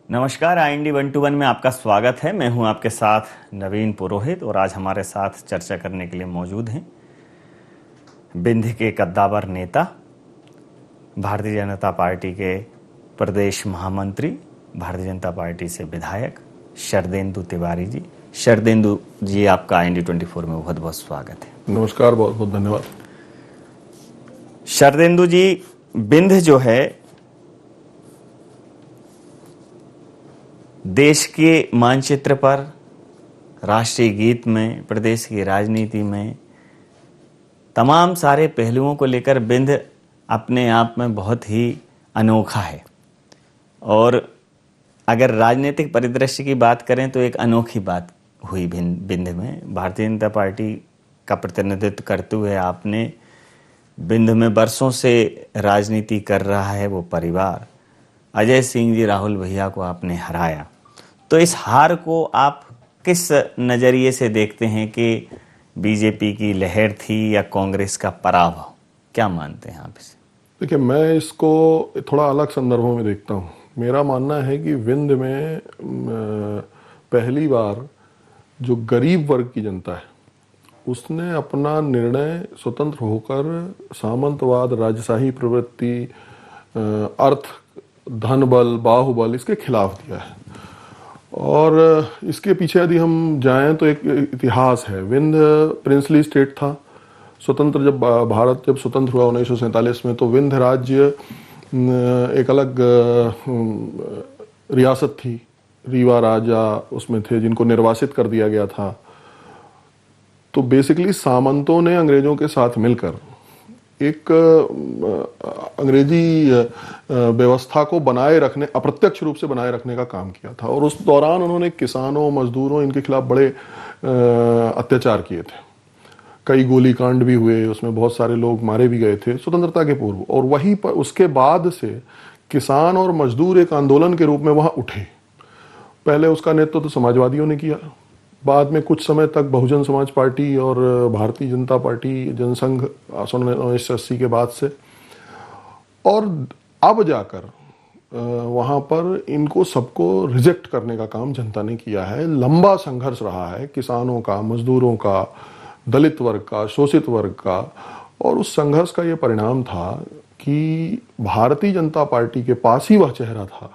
नमस्कार, IND 121 में आपका स्वागत है। मैं हूं आपके साथ नवीन पुरोहित और आज हमारे साथ चर्चा करने के लिए मौजूद हैं विंध्य के कद्दावर नेता, भारतीय जनता पार्टी के प्रदेश महामंत्री, भारतीय जनता पार्टी से विधायक शरदेंदु तिवारी जी। शरदेंदु जी, आपका IND 24 में बहुत बहुत स्वागत है। नमस्कार, बहुत बहुत धन्यवाद। शरदेंदु जी, विंध्य जो है देश के मानचित्र पर, राष्ट्रीय गीत में, प्रदेश की राजनीति में तमाम सारे पहलुओं को लेकर विंध्य अपने आप में बहुत ही अनोखा है। और अगर राजनीतिक परिदृश्य की बात करें तो एक अनोखी बात हुई विंध्य में। भारतीय जनता पार्टी का प्रतिनिधित्व करते हुए आपने विंध्य में बरसों से राजनीति कर रहा है वो परिवार, अजय सिंह जी राहुल भैया को आपने हराया। तो इस हार को आप किस नज़रिए से देखते हैं कि बीजेपी की लहर थी या कांग्रेस का पराभव? क्या मानते हैं आप इसे? देखिए, मैं इसको थोड़ा अलग संदर्भों में देखता हूँ। मेरा मानना है कि विंध्य में पहली बार जो गरीब वर्ग की जनता है उसने अपना निर्णय स्वतंत्र होकर सामंतवाद, राजशाही प्रवृत्ति, अर्थ, धन बल, बाहुबल इसके खिलाफ दिया है। और इसके पीछे यदि हम जाएं तो एक इतिहास है। विंध्य प्रिंसली स्टेट था। स्वतंत्र जब भारत जब स्वतंत्र हुआ 1947 में, तो विंध्य राज्य एक अलग रियासत थी। रीवा राजा उसमें थे जिनको निर्वासित कर दिया गया था। तो बेसिकली सामंतों ने अंग्रेजों के साथ मिलकर एक अंग्रेजी व्यवस्था को बनाए रखने, अप्रत्यक्ष रूप से बनाए रखने का काम किया था। और उस दौरान उन्होंने किसानों, मजदूरों, इनके खिलाफ बड़े अत्याचार किए थे। कई गोलीकांड भी हुए, उसमें बहुत सारे लोग मारे भी गए थे स्वतंत्रता के पूर्व। और वहीं पर उसके बाद से किसान और मजदूर एक आंदोलन के रूप में वहां उठे। पहले उसका नेतृत्व तो समाजवादियों ने किया, बाद में कुछ समय तक बहुजन समाज पार्टी और भारतीय जनता पार्टी, जनसंघ 1980 के बाद से। और अब जाकर वहां पर इनको सबको रिजेक्ट करने का काम जनता ने किया है। लंबा संघर्ष रहा है किसानों का, मजदूरों का, दलित वर्ग का, शोषित वर्ग का। और उस संघर्ष का ये परिणाम था कि भारतीय जनता पार्टी के पास ही वह चेहरा था।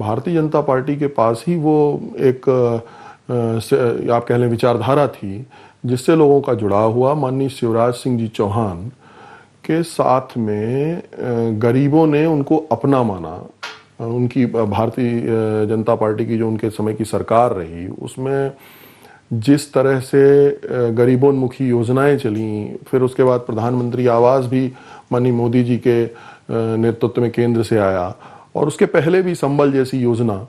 भारतीय जनता पार्टी के पास ही वो एक आप कह लें विचारधारा थी जिससे लोगों का जुड़ाव हुआ। माननीय शिवराज सिंह जी चौहान के साथ में गरीबों ने उनको अपना माना। उनकी भारतीय जनता पार्टी की जो उनके समय की सरकार रही उसमें जिस तरह से गरीबोन्मुखी योजनाएं चली, फिर उसके बाद प्रधानमंत्री आवास भी माननीय मोदी जी के नेतृत्व में केंद्र से आया, और उसके पहले भी संबल जैसी योजना।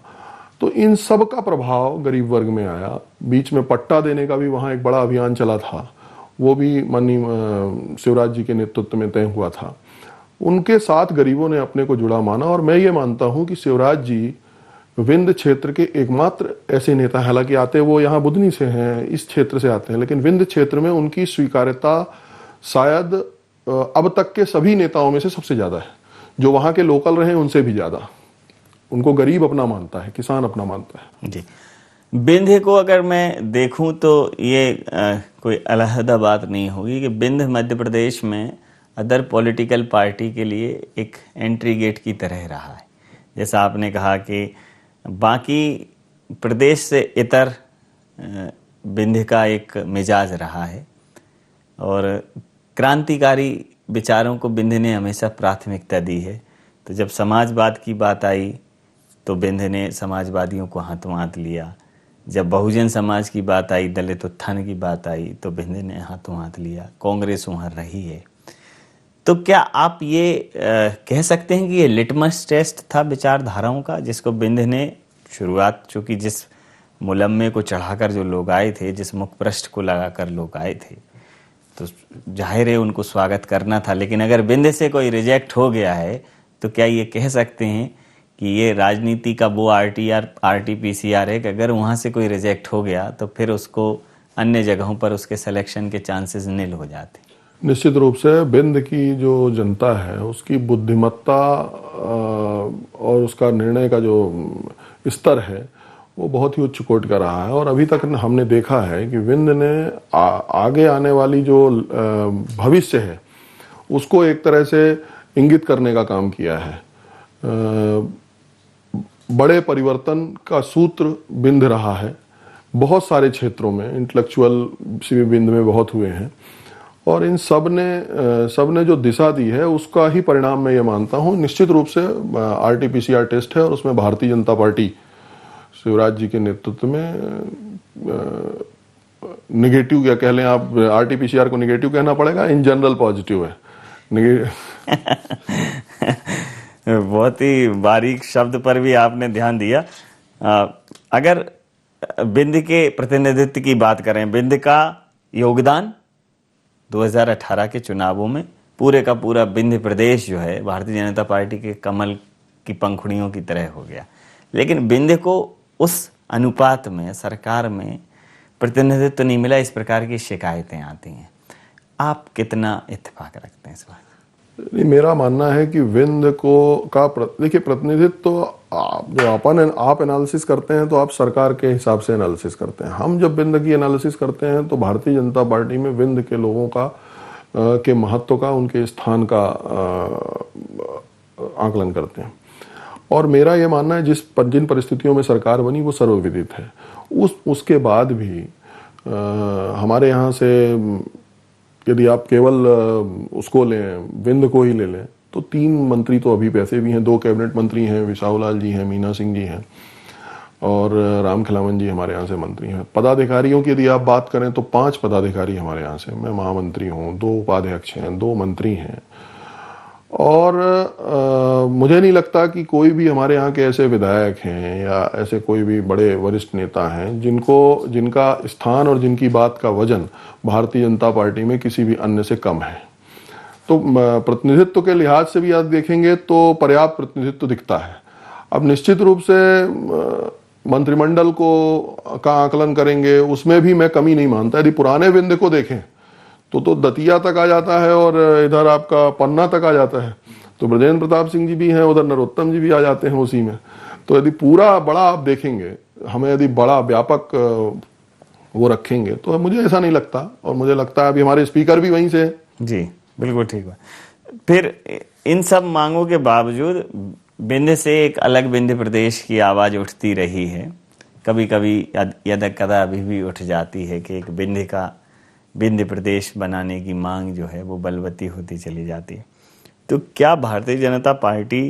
तो इन सब का प्रभाव गरीब वर्ग में आया। बीच में पट्टा देने का भी वहाँ एक बड़ा अभियान चला था, वो भी माननीय शिवराज जी के नेतृत्व में तय हुआ था। उनके साथ गरीबों ने अपने को जुड़ा माना। और मैं ये मानता हूँ कि शिवराज जी विंध्य क्षेत्र के एकमात्र ऐसे नेता, हालांकि आते वो यहाँ बुधनी से हैं, इस क्षेत्र से आते हैं, लेकिन विंध्य क्षेत्र में उनकी स्वीकार्यता शायद अब तक के सभी नेताओं में से सबसे ज्यादा है। जो वहाँ के लोकल रहे उनसे भी ज्यादा उनको गरीब अपना मानता है, किसान अपना मानता है। जी, विंध्य को अगर मैं देखूं तो ये कोई अलहदा बात नहीं होगी कि विंध्य मध्य प्रदेश में अदर पॉलिटिकल पार्टी के लिए एक एंट्री गेट की तरह रहा है। जैसा आपने कहा कि बाकी प्रदेश से इतर विंध्य का एक मिजाज रहा है और क्रांतिकारी विचारों को विंध्य ने हमेशा प्राथमिकता दी है। तो जब समाजवाद की बात आई तो विंध्य ने समाजवादियों को हाथों हाथ लिया। जब बहुजन समाज की बात आई, दलित उत्थान की बात आई, तो विंध्य ने हाथों हाथ लिया। कांग्रेस वहाँ रही है। तो क्या आप ये कह सकते हैं कि ये लिटमस टेस्ट था विचारधाराओं का, जिसको विंध्य ने शुरुआत, चूँकि जिस मुलम्मे को चढ़ाकर जो लोग आए थे, जिस मुखपृष्ठ को लगाकर लोग आए थे, तो जाहिर है उनको स्वागत करना था। लेकिन अगर विंध्य से कोई रिजेक्ट हो गया है तो क्या ये कह सकते हैं कि ये राजनीति का वो RT-PCR है कि अगर वहाँ से कोई रिजेक्ट हो गया तो फिर उसको अन्य जगहों पर उसके सिलेक्शन के चांसेस नील हो जाते? निश्चित रूप से विंध्य की जो जनता है उसकी बुद्धिमत्ता और उसका निर्णय का जो स्तर है वो बहुत ही उच्च कोटि का रहा है। और अभी तक हमने देखा है कि विंध्य ने आगे आने वाली जो भविष्य है उसको एक तरह से इंगित करने का काम किया है। बड़े परिवर्तन का सूत्र विंध्य रहा है बहुत सारे क्षेत्रों में, इंटेलेक्चुअल भी विंध्य में बहुत हुए हैं, और इन सब ने जो दिशा दी है उसका ही परिणाम मैं ये मानता हूँ। निश्चित रूप से RT-PCR टेस्ट है और उसमें भारतीय जनता पार्टी शिवराज जी के नेतृत्व में निगेटिव, क्या कह लें आप, RT-PCR को निगेटिव कहना पड़ेगा, इन जनरल पॉजिटिव है। बहुत ही बारीक शब्द पर भी आपने ध्यान दिया। अगर विंध्य के प्रतिनिधित्व की बात करें, विंध्य का योगदान 2018 के चुनावों में पूरे का पूरा विंध्य प्रदेश जो है भारतीय जनता पार्टी के कमल की पंखुड़ियों की तरह हो गया, लेकिन विंध्य को उस अनुपात में सरकार में प्रतिनिधित्व नहीं मिला, इस प्रकार की शिकायतें आती हैं। आप कितना इत्तेफाक रखते हैं इस बात? मेरा मानना है कि विंध्य को का देखिए प्रतिनिधित्व तो आप एनालिसिस करते हैं तो आप सरकार के हिसाब से एनालिसिस करते हैं। हम जब विंध्य की एनालिसिस करते हैं तो भारतीय जनता पार्टी में विंध्य के लोगों का के महत्व का, उनके स्थान का आकलन करते हैं। और मेरा ये मानना है जिन परिस्थितियों में सरकार बनी वो सर्वविदित है। उसके बाद भी हमारे यहाँ से यदि आप केवल उसको लें, विंध्य को ही ले लें, तो 3 मंत्री तो अभी वैसे भी हैं, 2 कैबिनेट मंत्री हैं, विशाउलाल जी हैं, मीना सिंह जी हैं और राम खिलावन जी हमारे यहाँ से मंत्री हैं। पदाधिकारियों की यदि आप बात करें तो 5 पदाधिकारी हमारे यहाँ से, मैं महामंत्री हूँ, 2 उपाध्यक्ष हैं, 2 मंत्री हैं। और मुझे नहीं लगता कि कोई भी हमारे यहाँ के ऐसे विधायक हैं या ऐसे कोई भी बड़े वरिष्ठ नेता हैं जिनका स्थान और जिनकी बात का वजन भारतीय जनता पार्टी में किसी भी अन्य से कम है। तो प्रतिनिधित्व के लिहाज से भी आप देखेंगे तो पर्याप्त प्रतिनिधित्व दिखता है। अब निश्चित रूप से मंत्रिमंडल का आकलन करेंगे, उसमें भी मैं कमी नहीं मानता। यदि पुराने विंध्य को देखें तो दतिया तक आ जाता है और इधर आपका पन्ना तक आ जाता है। तो ब्रजेंद्र प्रताप सिंह जी भी हैं, उधर नरोत्तम जी भी आ जाते हैं उसी में। तो यदि पूरा बड़ा आप देखेंगे, हमें यदि बड़ा व्यापक वो रखेंगे तो मुझे ऐसा नहीं लगता। और मुझे लगता है अभी हमारे स्पीकर भी वहीं से हैं। जी बिल्कुल ठीक है। फिर इन सब मांगों के बावजूद विंध्य से एक अलग विंध्य प्रदेश की आवाज उठती रही है। कभी कभी यदा कदा अभी भी उठ जाती है कि एक विंध्य प्रदेश बनाने की मांग जो है वो बलवती होती चली जाती है। तो क्या भारतीय जनता पार्टी,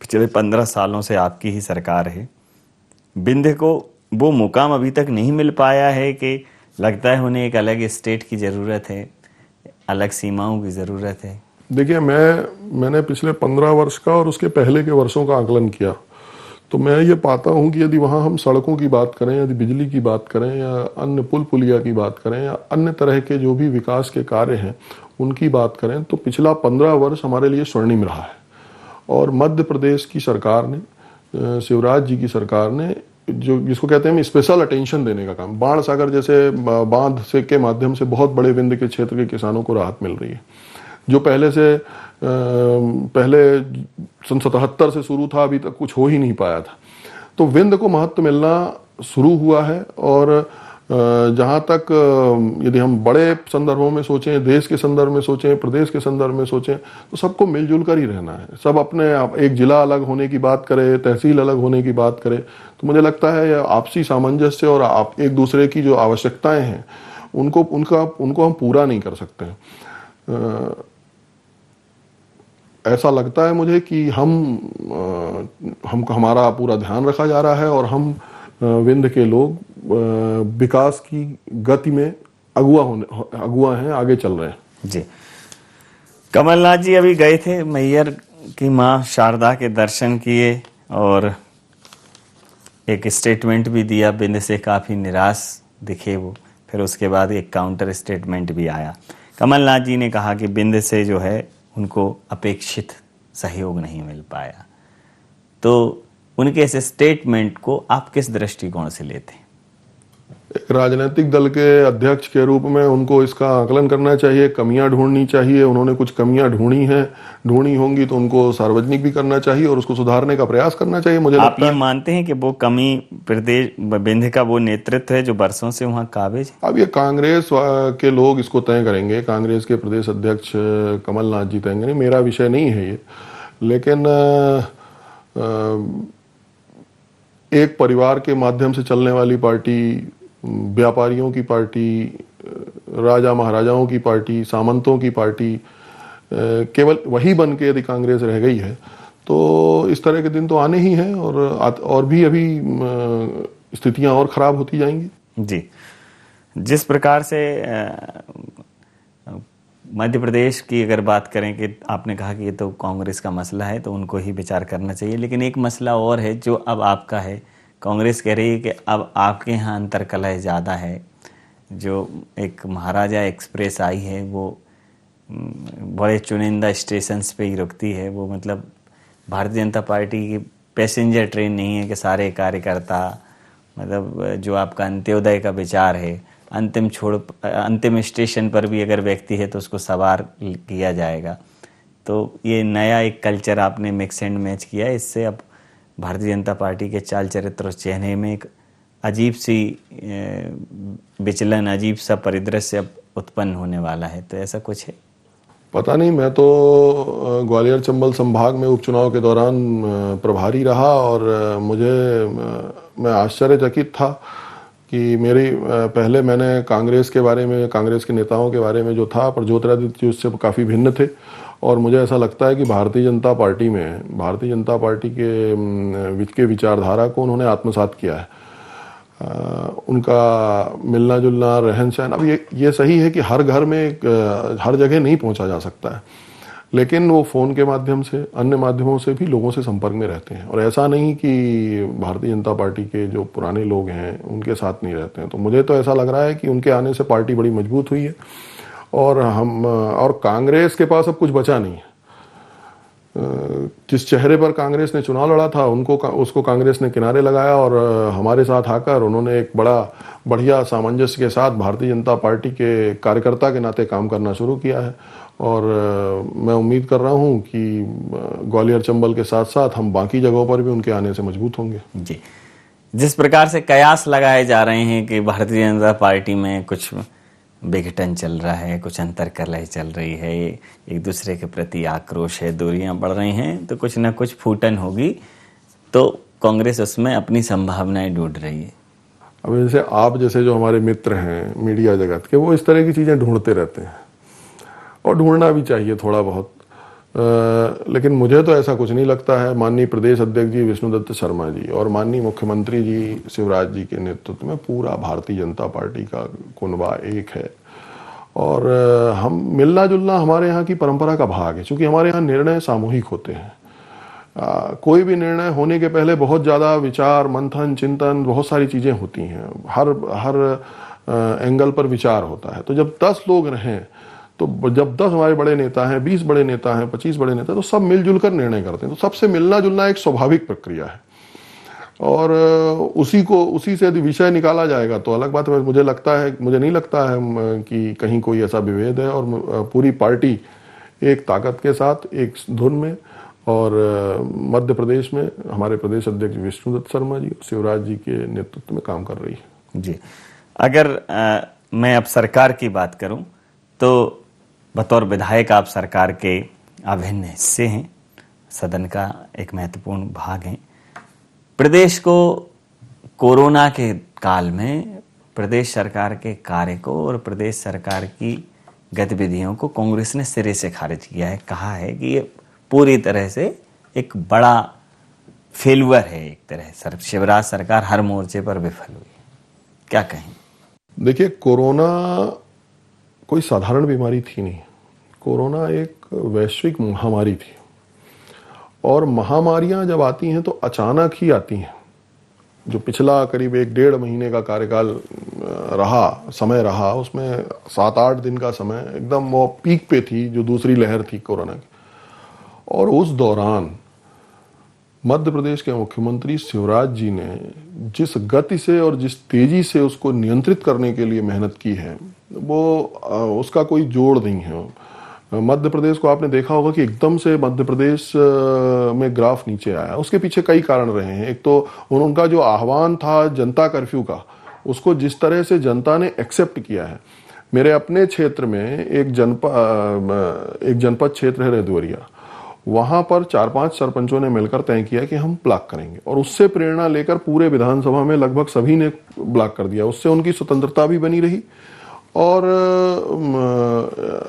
पिछले 15 सालों से आपकी ही सरकार है, विंध्य को वो मुकाम अभी तक नहीं मिल पाया है कि लगता है उन्हें एक अलग स्टेट की ज़रूरत है, अलग सीमाओं की ज़रूरत है? देखिए, मैंने पिछले 15 वर्ष का और उसके पहले के वर्षों का आकलन किया तो मैं ये पाता हूँ कि यदि वहाँ हम सड़कों की बात करें, यदि बिजली की बात करें या अन्य पुल पुलिया की बात करें या अन्य तरह के जो भी विकास के कार्य हैं उनकी बात करें तो पिछला 15 वर्ष हमारे लिए स्वर्णिम रहा है। और मध्य प्रदेश की सरकार ने, शिवराज जी की सरकार ने, जिसको कहते हैं स्पेशल अटेंशन देने का काम, बाण सागर जैसे बांध से के माध्यम से बहुत बड़े विंध्य के क्षेत्र के किसानों को राहत मिल रही है, जो पहले सन 77 से शुरू था, अभी तक कुछ हो ही नहीं पाया था। तो विंध्य को महत्व मिलना शुरू हुआ है। और जहाँ तक यदि हम बड़े संदर्भों में सोचें, देश के संदर्भ में सोचें, प्रदेश के संदर्भ में सोचें, तो सबको मिलजुल कर ही रहना है। सब अपने एक जिला अलग होने की बात करे, तहसील अलग होने की बात करे, तो मुझे लगता है आपसी सामंजस्य और आप एक दूसरे की जो आवश्यकताएं हैं उनको हम पूरा नहीं कर सकते हैं। ऐसा लगता है मुझे कि हमारा पूरा ध्यान रखा जा रहा है और हम विंध्य के लोग विकास की गति में अगुआ हैं, आगे चल रहे हैं। जी, कमलनाथ जी अभी गए थे, मैहर की मां शारदा के दर्शन किए और एक स्टेटमेंट भी दिया। विंध्य से काफ़ी निराश दिखे वो। फिर उसके बाद एक काउंटर स्टेटमेंट भी आया। कमलनाथ जी ने कहा कि विंध्य से जो है उनको अपेक्षित सहयोग नहीं मिल पाया। तो उनके इस स्टेटमेंट को आप किस दृष्टिकोण से लेते हैं? राजनीतिक दल के अध्यक्ष के रूप में उनको इसका आकलन करना चाहिए, कमियां ढूंढनी चाहिए। उन्होंने कुछ कमियां ढूंढी होंगी तो उनको सार्वजनिक भी करना चाहिए और उसको सुधारने का प्रयास करना चाहिए। मुझे आप लगता ये है मानते हैं कि वो कमी प्रदेश विंध्य का वो नेतृत्व है जो बरसों से वहाँ काबिज है? अब ये कांग्रेस के लोग इसको तय करेंगे, कांग्रेस के प्रदेश अध्यक्ष कमलनाथ जी तय करेंगे, मेरा विषय नहीं है ये। लेकिन एक परिवार के माध्यम से चलने वाली पार्टी, व्यापारियों की पार्टी, राजा महाराजाओं की पार्टी, सामंतों की पार्टी, केवल वही बन के यदि कांग्रेस रह गई है तो इस तरह के दिन तो आने ही हैं और भी अभी स्थितियां और खराब होती जाएंगी। जी, जिस प्रकार से मध्य प्रदेश की अगर बात करें कि आपने कहा कि ये तो कांग्रेस का मसला है तो उनको ही विचार करना चाहिए, लेकिन एक मसला और है जो अब आपका है। कांग्रेस कह रही है कि अब आपके यहाँ अंतर्कलह ज़्यादा है। जो एक महाराजा एक्सप्रेस आई है वो बड़े चुनिंदा स्टेशंस पे ही रुकती है। वो मतलब भारतीय जनता पार्टी की पैसेंजर ट्रेन नहीं है कि सारे कार्यकर्ता, मतलब जो आपका अंत्योदय का विचार है, अंतिम स्टेशन पर भी अगर व्यक्ति है तो उसको सवार किया जाएगा। तो ये नया एक कल्चर आपने मिक्स एंड मैच किया है। इससे अब भारतीय जनता पार्टी के चाल चरित्र और चेहरे में एक अजीब सी विचलन, अजीब सा परिदृश्य अब उत्पन्न होने वाला है। तो ऐसा कुछ है? पता नहीं, मैं तो ग्वालियर चंबल संभाग में उपचुनाव के दौरान प्रभारी रहा और मैं आश्चर्यचकित था कि पहले मैंने कांग्रेस के बारे में, कांग्रेस के नेताओं के बारे में जो था, पर ज्योतिरादित्य जी उससे काफ़ी भिन्न थे। और मुझे ऐसा लगता है कि भारतीय जनता पार्टी के विचारधारा को उन्होंने आत्मसात किया है। उनका मिलना जुलना, रहन सहन, अब ये सही है कि हर घर में हर जगह नहीं पहुंचा जा सकता है, लेकिन वो फ़ोन के माध्यम से, अन्य माध्यमों से भी लोगों से संपर्क में रहते हैं। और ऐसा नहीं कि भारतीय जनता पार्टी के जो पुराने लोग हैं उनके साथ नहीं रहते हैं। तो मुझे तो ऐसा लग रहा है कि उनके आने से पार्टी बड़ी मजबूत हुई है और कांग्रेस के पास अब कुछ बचा नहीं है। जिस चेहरे पर कांग्रेस ने चुनाव लड़ा था उसको कांग्रेस ने किनारे लगाया और हमारे साथ आकर उन्होंने एक बढ़िया सामंजस्य के साथ भारतीय जनता पार्टी के कार्यकर्ता के नाते काम करना शुरू किया है। और मैं उम्मीद कर रहा हूं कि ग्वालियर चंबल के साथ साथ हम बाकी जगहों पर भी उनके आने से मजबूत होंगे। जी, जिस प्रकार से कयास लगाए जा रहे हैं कि भारतीय जनता पार्टी में कुछ विघटन चल रहा है, कुछ अंतर्कलह चल रही है, एक दूसरे के प्रति आक्रोश है, दूरियां बढ़ रही हैं, तो कुछ ना कुछ फूटन होगी। तो कांग्रेस उसमें अपनी संभावनाएं ढूंढ रही है। अब जैसे आप जैसे जो हमारे मित्र हैं मीडिया जगत के, वो इस तरह की चीज़ें ढूंढते रहते हैं और ढूंढना भी चाहिए थोड़ा बहुत। लेकिन मुझे तो ऐसा कुछ नहीं लगता है। माननीय प्रदेश अध्यक्ष जी विष्णुदत्त शर्मा जी और माननीय मुख्यमंत्री जी शिवराज जी के नेतृत्व में पूरा भारतीय जनता पार्टी का कुनबा एक है और हम मिलना जुलना हमारे यहाँ की परंपरा का भाग है। क्योंकि हमारे यहाँ निर्णय सामूहिक होते हैं। कोई भी निर्णय होने के पहले बहुत ज़्यादा विचार, मंथन, चिंतन, बहुत सारी चीज़ें होती हैं। हर एंगल पर विचार होता है। तो जब 10 लोग रहें, तो जब 10 हमारे बड़े नेता हैं, 20 बड़े नेता हैं, 25 बड़े नेता हैं, तो सब मिलजुल कर निर्णय करते हैं। तो सबसे मिलना जुलना एक स्वाभाविक प्रक्रिया है और उसी से यदि विषय निकाला जाएगा तो अलग बात है। मुझे नहीं लगता है कि कहीं कोई ऐसा विभेद है और पूरी पार्टी एक ताकत के साथ, एक धुन में और मध्य प्रदेश में हमारे प्रदेश अध्यक्ष विष्णुदत्त शर्मा जी, शिवराज जी के नेतृत्व में काम कर रही है। जी, अगर मैं अब सरकार की बात करूं तो बतौर विधायक आप सरकार के अभिन्न हिस्से हैं, सदन का एक महत्वपूर्ण भाग हैं। प्रदेश को कोरोना के काल में प्रदेश सरकार के कार्य को और प्रदेश सरकार की गतिविधियों को कांग्रेस ने सिरे से खारिज किया है। कहा है कि ये पूरी तरह से एक बड़ा फेल्यूर है। एक तरह शिवराज सरकार हर मोर्चे पर विफल हुई। क्या कहें? देखिए, कोरोना कोई साधारण बीमारी थी नहीं। कोरोना एक वैश्विक महामारी थी और महामारियां जब आती हैं तो अचानक ही आती हैं। जो पिछला करीब 1-1.5 महीने का कार्यकाल समय रहा, उसमें 7-8 दिन का समय एकदम वो पीक पे थी, जो दूसरी लहर थी कोरोना की। और उस दौरान मध्य प्रदेश के मुख्यमंत्री शिवराज जी ने जिस गति से और जिस तेजी से उसको नियंत्रित करने के लिए मेहनत की है, वो उसका कोई जोड़ नहीं है। मध्य प्रदेश को आपने देखा होगा कि एकदम से मध्य प्रदेश में ग्राफ नीचे आया। उसके पीछे कई कारण रहे हैं। एक तो उनका जो आह्वान था जनता कर्फ्यू का, उसको जिस तरह से जनता ने एक्सेप्ट किया है। मेरे अपने क्षेत्र में एक जनपद क्षेत्र है रेदवरिया, वहां पर 4-5 सरपंचों ने मिलकर तय किया कि हम ब्लॉक करेंगे, और उससे प्रेरणा लेकर पूरे विधानसभा में लगभग सभी ने ब्लॉक कर दिया। उससे उनकी स्वतंत्रता भी बनी रही, और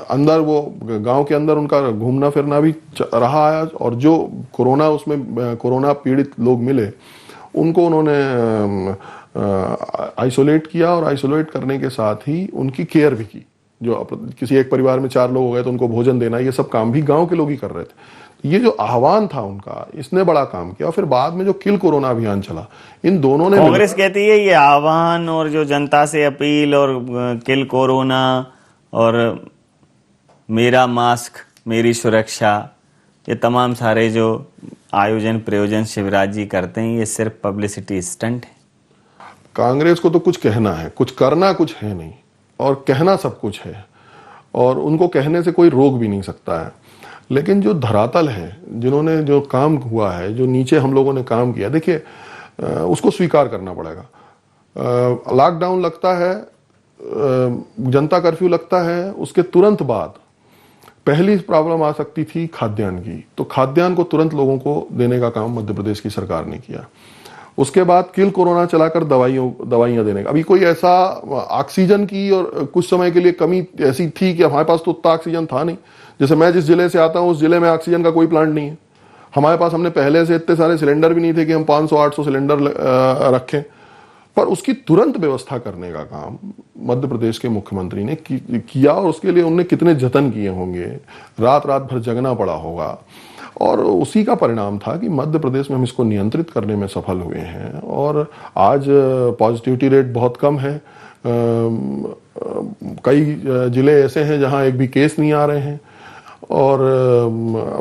अंदर वो गांव के अंदर उनका घूमना फिरना भी रहा है। और जो कोरोना पीड़ित लोग मिले, उनको उन्होंने आइसोलेट किया, और आइसोलेट करने के साथ ही उनकी केयर भी की। जो किसी एक परिवार में 4 लोग हो गए तो उनको भोजन देना, ये सब काम भी गांव के लोग ही कर रहे थे। ये जो आह्वान था उनका, इसने बड़ा काम किया। और फिर बाद में जो किल कोरोना अभियान चला, इन दोनों ने, कांग्रेस कहती है ये आह्वान और जो जनता से अपील और किल कोरोना और मेरा मास्क मेरी सुरक्षा, ये तमाम सारे जो आयोजन प्रयोजन शिवराज जी करते हैं, ये सिर्फ पब्लिसिटी स्टंट है। कांग्रेस को तो कुछ कहना है, कुछ करना कुछ है नहीं, और कहना सब कुछ है, और उनको कहने से कोई रोक भी नहीं सकता है। लेकिन जो धरातल है, जिन्होंने जो काम हुआ है, जो नीचे हम लोगों ने काम किया, देखिए उसको स्वीकार करना पड़ेगा। लॉकडाउन लगता है, जनता कर्फ्यू लगता है, उसके तुरंत बाद पहली प्रॉब्लम आ सकती थी खाद्यान्न की। तो खाद्यान्न को तुरंत लोगों को देने का काम मध्य प्रदेश की सरकार ने किया। उसके बाद किल कोरोना चलाकर दवाइयां देने का। अभी कोई ऐसा ऑक्सीजन की और कुछ समय के लिए कमी ऐसी थी कि हमारे पास तो उतना ऑक्सीजन था नहीं। जैसे मैं जिस जिले से आता हूं, उस जिले में ऑक्सीजन का कोई प्लांट नहीं है हमारे पास। हमने पहले से इतने सारे सिलेंडर भी नहीं थे कि हम 500-800 सिलेंडर रखें, पर उसकी तुरंत व्यवस्था करने का काम मध्य प्रदेश के मुख्यमंत्री ने किया। और उसके लिए उन्होंने कितने जतन किए होंगे, रात रात भर जगना पड़ा होगा, और उसी का परिणाम था कि मध्य प्रदेश में हम इसको नियंत्रित करने में सफल हुए हैं। और आज पॉजिटिविटी रेट बहुत कम है। कई जिले ऐसे हैं जहां एक भी केस नहीं आ रहे हैं, और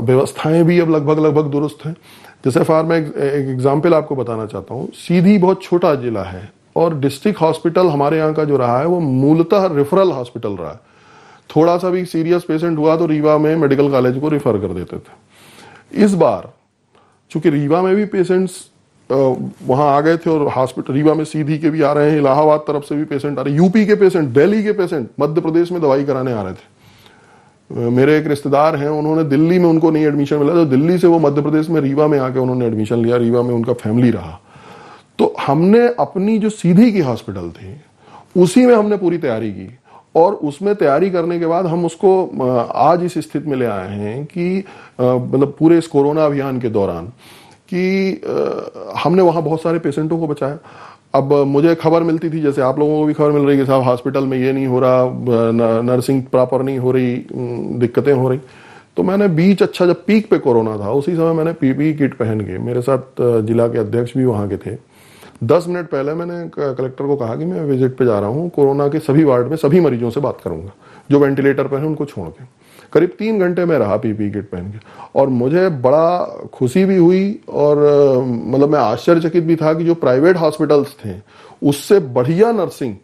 व्यवस्थाएं भी अब लगभग दुरुस्त हैं। जैसे मैं एक एग्जाम्पल आपको बताना चाहता हूँ। सीधी बहुत छोटा जिला है, और डिस्ट्रिक्ट हॉस्पिटल हमारे यहाँ का जो रहा है वो मूलतः रेफरल हॉस्पिटल रहा है। थोड़ा सा भी सीरियस पेशेंट हुआ तो रीवा में मेडिकल कॉलेज को रेफर कर देते थे। इस बार चूंकि रीवा में भी पेशेंट्स वहां आ गए थे, और हॉस्पिटल रीवा में सीधी के भी आ रहे हैं, इलाहाबाद तरफ से भी पेशेंट आ रहे हैं, यूपी के पेशेंट, दिल्ली के पेशेंट मध्य प्रदेश में दवाई कराने आ रहे थे। मेरे एक रिश्तेदार हैं, उन्होंने दिल्ली में, उनको नहीं एडमिशन मिला, तो दिल्ली से वो मध्य प्रदेश में रीवा में आके उन्होंने एडमिशन लिया। रीवा में उनका फैमिली रहा। तो हमने अपनी जो सीधी की हॉस्पिटल थी, उसी में हमने पूरी तैयारी की, और उसमें तैयारी करने के बाद हम उसको आज इस स्थिति में ले आए हैं कि मतलब पूरे इस कोरोना अभियान के दौरान कि हमने वहां बहुत सारे पेशेंटों को बचाया। अब मुझे खबर मिलती थी, जैसे आप लोगों को भी खबर मिल रही है कि साहब हॉस्पिटल में ये नहीं हो रहा, नर्सिंग प्रॉपर नहीं हो रही, दिक्कतें हो रही। तो मैंने जब पीक पे कोरोना था, उसी समय मैंने पीपीई किट पहन के, मेरे साथ जिला के अध्यक्ष भी वहां के थे, 10 मिनट पहले मैंने कलेक्टर को कहा कि मैं विजिट पे जा रहा हूँ, कोरोना के सभी वार्ड में सभी मरीजों से बात करूंगा जो वेंटिलेटर पर हैं, उनको छोड़ के। करीब 3 घंटे में रहा पीपीई किट पहन के, और मुझे बड़ा खुशी भी हुई, और मतलब मैं आश्चर्यचकित भी था कि जो प्राइवेट हॉस्पिटल्स थे उससे बढ़िया नर्सिंग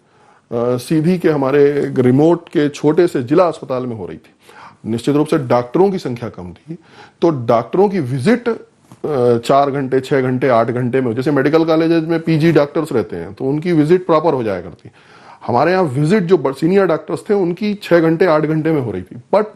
सीधी के हमारे रिमोट के छोटे से जिला अस्पताल में हो रही थी। निश्चित रूप से डॉक्टरों की संख्या कम थी, तो डॉक्टरों की विजिट 4 घंटे 6 घंटे 8 घंटे में, जैसे मेडिकल कॉलेजेस में पीजी डॉक्टर्स रहते हैं तो उनकी विजिट प्रॉपर हो जाया करती। हमारे यहाँ विजिट जो सीनियर डॉक्टर्स थे उनकी 6 घंटे 8 घंटे में हो रही थी। बट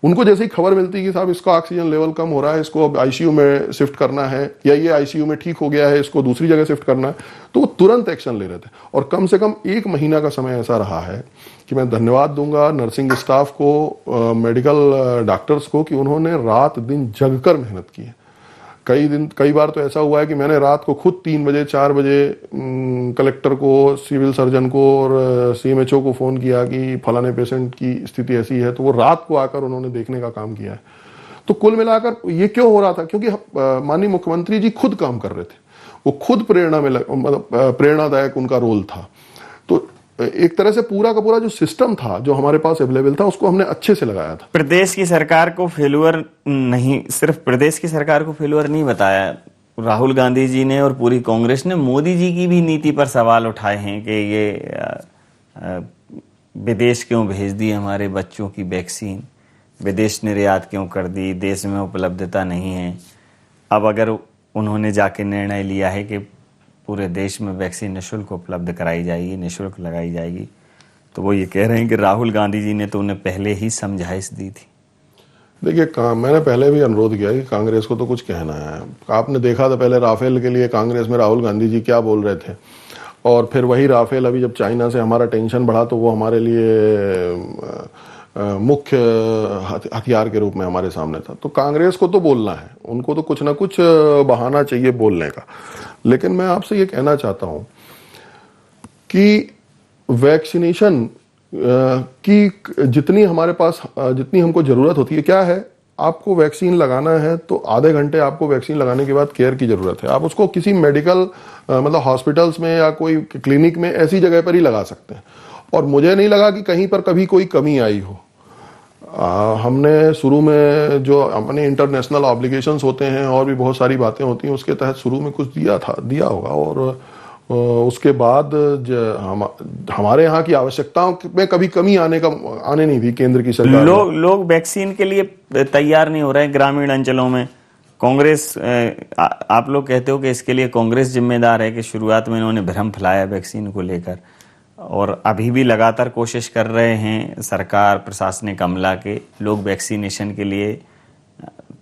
उनको जैसे ही खबर मिलती कि साहब इसका ऑक्सीजन लेवल कम हो रहा है, इसको अब आईसीयू में शिफ्ट करना है, या ये आईसीयू में ठीक हो गया है, इसको दूसरी जगह शिफ्ट करना है, तो वो तुरंत एक्शन ले रहे थे। और कम से कम 1 महीना का समय ऐसा रहा है कि मैं धन्यवाद दूंगा नर्सिंग स्टाफ को, मेडिकल डॉक्टर्स को, कि उन्होंने रात दिन जगकर मेहनत की है। कई बार तो ऐसा हुआ है कि मैंने रात को खुद 3 बजे 4 बजे कलेक्टर को, सिविल सर्जन को और सीएमएचओ को फोन किया कि फलाने पेशेंट की स्थिति ऐसी है, तो वो रात को आकर उन्होंने देखने का काम किया है। तो कुल मिलाकर ये क्यों हो रहा था? क्योंकि माननीय मुख्यमंत्री जी खुद काम कर रहे थे, वो खुद प्रेरणादायक उनका रोल था। तो एक तरह से पूरा का पूरा जो सिस्टम था, जो हमारे पास अवेलेबल था, उसको हमने अच्छे से लगाया था। प्रदेश की सरकार को फेल्यूर नहीं, सिर्फ प्रदेश की सरकार को फेल्यूर नहीं बताया, राहुल गांधी जी ने और पूरी कांग्रेस ने मोदी जी की भी नीति पर सवाल उठाए हैं कि ये विदेश क्यों भेज दी हमारे बच्चों की वैक्सीन, विदेश निर्यात क्यों कर दी, देश में उपलब्धता नहीं है। अब अगर उन्होंने जाके निर्णय लिया है कि पूरे देश में वैक्सीन निःशुल्क उपलब्ध कराई जाएगी, निःशुल्क लगाई जाएगी, तो वो ये कह रहे हैं कि राहुल गांधी जी ने तो उन्हें पहले ही समझाइश दी थी। देखिए, मैंने पहले भी अनुरोध किया कि कांग्रेस को तो कुछ कहना है। आपने देखा था पहले राफेल के लिए कांग्रेस में राहुल गांधी जी क्या बोल रहे थे, और फिर वही राफेल अभी जब चाइना से हमारा टेंशन बढ़ा तो वो हमारे लिए मुख्य हथियार के रूप में हमारे सामने था। तो कांग्रेस को तो बोलना है, उनको तो कुछ ना कुछ बहाना चाहिए बोलने का। लेकिन मैं आपसे ये कहना चाहता हूं कि वैक्सीनेशन की जितनी हमारे पास, जितनी हमको जरूरत होती है, क्या है, आपको वैक्सीन लगाना है तो आधे घंटे आपको वैक्सीन लगाने के बाद केयर की जरूरत है। आप उसको किसी मेडिकल मतलब हॉस्पिटल्स में या कोई क्लिनिक में ऐसी जगह पर ही लगा सकते हैं। और मुझे नहीं लगा कि कहीं पर कभी कोई कमी आई हो। हमने शुरू में जो अपने इंटरनेशनल ऑब्लिगेशंस होते हैं और भी बहुत सारी बातें होती हैं, उसके तहत शुरू में कुछ दिया होगा, और उसके बाद हमारे यहाँ की आवश्यकताओं में कभी कमी आने नहीं दी केंद्र की सरकार। लोग वैक्सीन के लिए तैयार नहीं हो रहे हैं ग्रामीण अंचलों में। कांग्रेस, आप लोग कहते हो कि इसके लिए कांग्रेस जिम्मेदार है कि शुरुआत में इन्होंने भ्रम फैलाया वैक्सीन को लेकर, और अभी भी लगातार कोशिश कर रहे हैं सरकार, प्रशासनिक अमला के लोग वैक्सीनेशन के लिए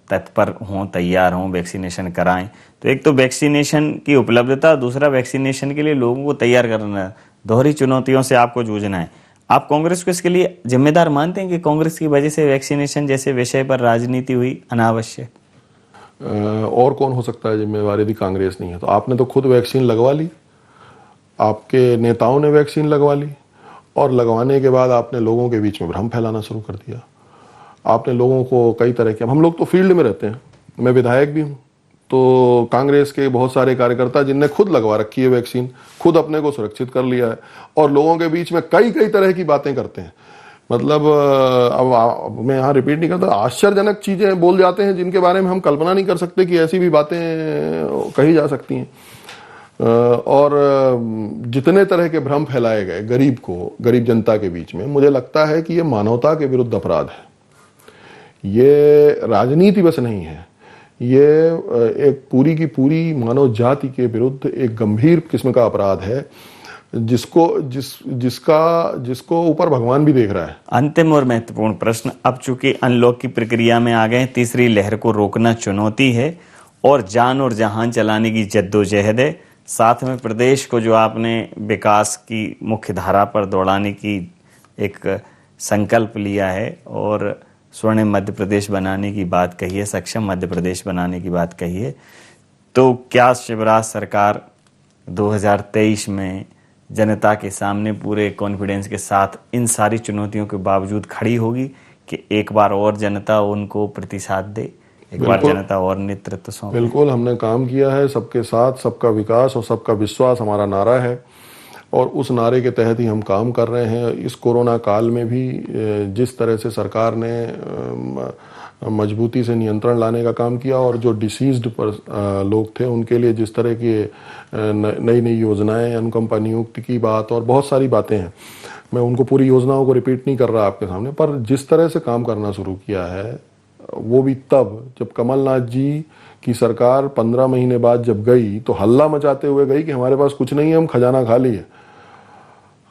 तत्पर हों, तैयार हों, वैक्सीनेशन कराएं। तो एक तो वैक्सीनेशन की उपलब्धता, दूसरा वैक्सीनेशन के लिए लोगों को तैयार करना, दोहरी चुनौतियों से आपको जूझना है। आप कांग्रेस को इसके लिए जिम्मेदार मानते हैं कि कांग्रेस की वजह से वैक्सीनेशन जैसे विषय पर राजनीति हुई अनावश्यक? और कौन हो सकता है जिम्मेवार यदि कांग्रेस नहीं है? तो आपने तो खुद वैक्सीन लगवा ली, आपके नेताओं ने वैक्सीन लगवा ली, और लगवाने के बाद आपने लोगों के बीच में भ्रम फैलाना शुरू कर दिया। आपने लोगों को कई तरह के, हम लोग तो फील्ड में रहते हैं, मैं विधायक भी हूं, तो कांग्रेस के बहुत सारे कार्यकर्ता जिनने खुद लगवा रखी है वैक्सीन, खुद अपने को सुरक्षित कर लिया है, और लोगों के बीच में कई तरह की बातें करते हैं। मतलब अब मैं यहाँ रिपीट नहीं करता, आश्चर्यजनक चीजें बोल जाते हैं जिनके बारे में हम कल्पना नहीं कर सकते कि ऐसी भी बातें कही जा सकती हैं। और जितने तरह के भ्रम फैलाए गए गरीब जनता के बीच में, मुझे लगता है कि ये मानवता के विरुद्ध अपराध है। ये राजनीति बस नहीं है, ये एक पूरी की पूरी मानव जाति के विरुद्ध एक गंभीर किस्म का अपराध है, जिसको ऊपर भगवान भी देख रहा है। अंतिम और महत्वपूर्ण प्रश्न, अब चूंकि अनलॉक की प्रक्रिया में आ गए, तीसरी लहर को रोकना चुनौती है और जान और जहान चलाने की जद्दोजहद है, साथ में प्रदेश को जो आपने विकास की मुख्य धारा पर दौड़ाने की एक संकल्प लिया है और स्वर्णिम मध्य प्रदेश बनाने की बात कही है, सक्षम मध्य प्रदेश बनाने की बात कही है, तो क्या शिवराज सरकार 2023 में जनता के सामने पूरे कॉन्फिडेंस के साथ इन सारी चुनौतियों के बावजूद खड़ी होगी कि एक बार और जनता उनको प्रतिसाद दे, एक बार जनता और नेतृत्व सौंपे? बिल्कुल, हमने काम किया है। सबके साथ सबका विकास और सबका विश्वास हमारा नारा है, और उस नारे के तहत ही हम काम कर रहे हैं। इस कोरोना काल में भी जिस तरह से सरकार ने मजबूती से नियंत्रण लाने का काम किया, और जो डिसीज्ड लोग थे उनके लिए जिस तरह की नई योजनाएं, अनुकंपा नियुक्ति की बात और बहुत सारी बातें हैं, मैं उनको पूरी योजनाओं को रिपीट नहीं कर रहा आपके सामने, पर जिस तरह से काम करना शुरू किया है वो भी तब जब कमलनाथ जी की सरकार 15 महीने बाद जब गई तो हल्ला मचाते हुए गई कि हमारे पास कुछ नहीं है, हम खजाना खाली है,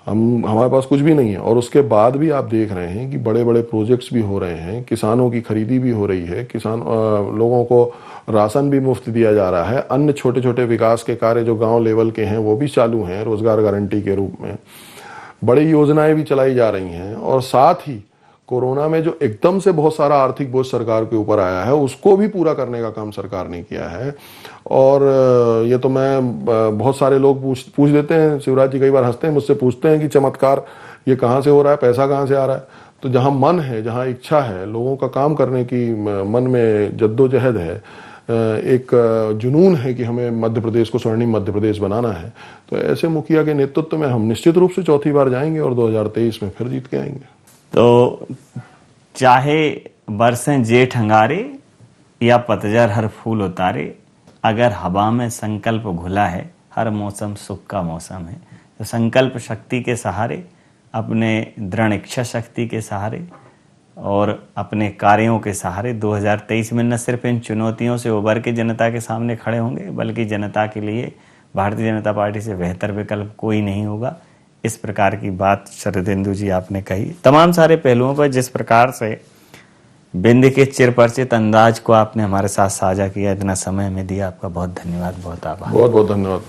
हमारे पास कुछ भी नहीं है। और उसके बाद भी आप देख रहे हैं कि बड़े बड़े प्रोजेक्ट्स भी हो रहे हैं, किसानों की खरीदी भी हो रही है, लोगों को राशन भी मुफ्त दिया जा रहा है, अन्य छोटे छोटे विकास के कार्य जो गांव लेवल के हैं वो भी चालू हैं, रोजगार गारंटी के रूप में बड़ी योजनाएं भी चलाई जा रही हैं। और साथ ही कोरोना में जो एकदम से बहुत सारा आर्थिक बोझ सरकार के ऊपर आया है उसको भी पूरा करने का काम सरकार ने किया है। और ये तो मैं, बहुत सारे लोग पूछ देते हैं, शिवराज जी कई बार हंसते हैं, मुझसे पूछते हैं कि चमत्कार ये कहाँ से हो रहा है, पैसा कहाँ से आ रहा है। तो जहाँ मन है, जहाँ इच्छा है, लोगों का काम करने की मन में जद्दोजहद है, एक जुनून है कि हमें मध्य प्रदेश को स्वर्णिम मध्य प्रदेश बनाना है, तो ऐसे मुखिया के नेतृत्व में हम निश्चित रूप से चौथी बार जाएंगे और 2023 में फिर जीत के आएंगे। तो चाहे बरसें जेठ अंगारे या पतझड़ हर फूल उतारे, अगर हवा में संकल्प घुला है, हर मौसम सुख का मौसम है। तो संकल्प शक्ति के सहारे, अपने दृढ़ इच्छा शक्ति के सहारे और अपने कार्यों के सहारे 2023 में न सिर्फ इन चुनौतियों से उबर के जनता के सामने खड़े होंगे, बल्कि जनता के लिए भारतीय जनता पार्टी से बेहतर विकल्प कोई नहीं होगा। इस प्रकार की बात शरदेंदु जी आपने कही। तमाम सारे पहलुओं पर जिस प्रकार से बिंद के चिरपरिचित अंदाज को आपने हमारे साथ साझा किया, इतना समय में दिया, आपका बहुत धन्यवाद, बहुत आभार। बहुत बहुत धन्यवाद।